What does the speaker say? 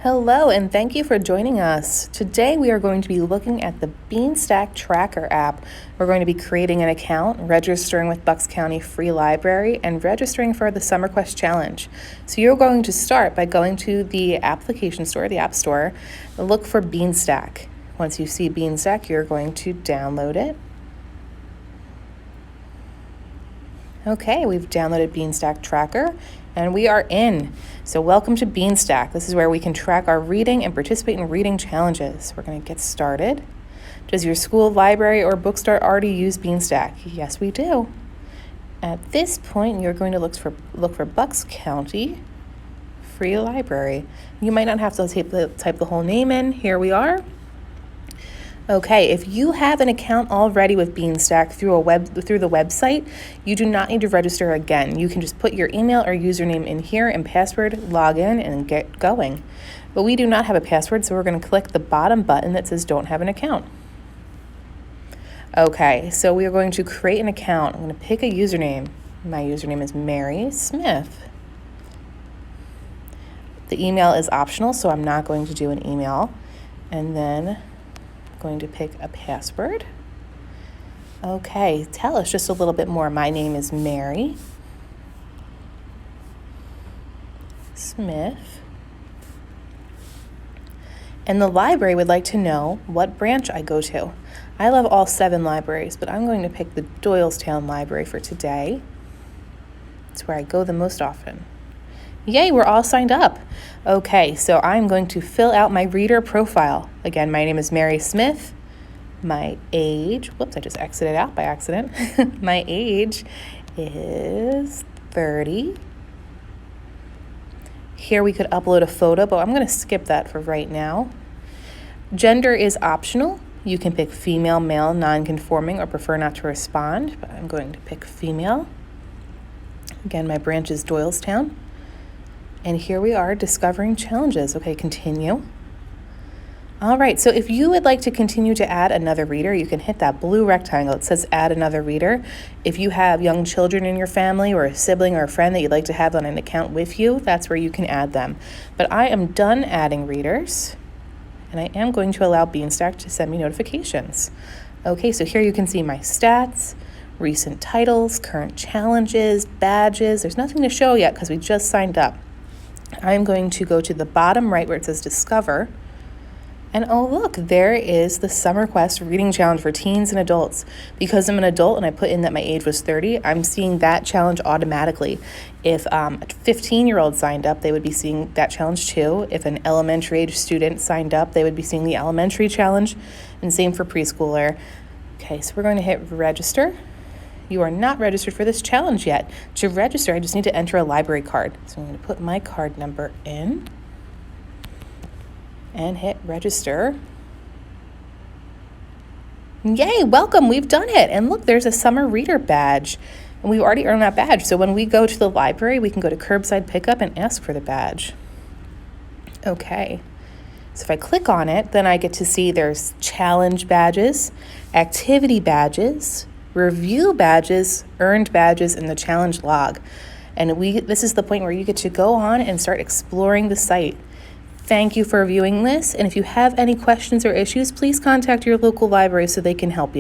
Hello, and thank you for joining us. Today we are going to be looking at the Beanstack Tracker app. We're going to be creating an account, registering with Bucks County Free Library, and registering for the Summer Quest Challenge. So you're going to start by going to the application store, the App Store, and look for Beanstack. Once you see Beanstack, you're going to download it. Okay, we've downloaded Beanstack Tracker, and we are in. So welcome to Beanstack. This is where we can track our reading and participate in reading challenges. We're going to get started. Does your school, library, or bookstore already use Beanstack? Yes, we do. At this point, you're going to look for Bucks County Free Library. You might not have to type the whole name in. Here we are. Okay, if you have an account already with Beanstack through the website, you do not need to register again. You can just put your email or username in here and password, log in, and get going. But we do not have a password, so we're going to click the bottom button that says Don't Have an Account. Okay, so we are going to create an account. I'm going to pick a username. My username is Mary Smith. The email is optional, so I'm not going to do an email. And then going to pick a password. Okay, tell us just a little bit more. My name is Mary Smith. And the library would like to know what branch I go to. I love all 7 libraries, but I'm going to pick the Doylestown Library for today. It's where I go the most often. Yay, we're all signed up. Okay, so I'm going to fill out my reader profile. Again, my name is Mary Smith. My age, whoops, I just exited out by accident. My age is 30. Here we could upload a photo, but I'm going to skip that for right now. Gender is optional. You can pick female, male, non-conforming, or prefer not to respond, but I'm going to pick female. Again, my branch is Doylestown. And here we are discovering challenges. Okay, continue. All right, so if you would like to continue to add another reader, you can hit that blue rectangle. It says add another reader. If you have young children in your family or a sibling or a friend that you'd like to have on an account with you, that's where you can add them. But I am done adding readers, and I am going to allow Beanstack to send me notifications. Okay, so here you can see my stats, recent titles, current challenges, badges. There's nothing to show yet because we just signed up. I'm going to go to the bottom right where it says Discover. And oh, look, there is the Summer Quest Reading Challenge for teens and adults. Because I'm an adult and I put in that my age was 30, I'm seeing that challenge automatically. If a 15-year-old signed up, they would be seeing that challenge too. If an elementary age student signed up, they would be seeing the elementary challenge. And same for preschooler. Okay, so we're going to hit register. You are not registered for this challenge yet. To register, I just need to enter a library card. So I'm going to put my card number in and hit register. Yay, welcome, we've done it. And look, there's a summer reader badge. And we've already earned that badge. So when we go to the library, we can go to curbside pickup and ask for the badge. Okay. So if I click on it, then I get to see there's challenge badges, activity badges, review badges, earned badges, and the challenge log. And this is the point where you get to go on and start exploring the site. Thank you for viewing this, and if you have any questions or issues, please contact your local library so they can help you.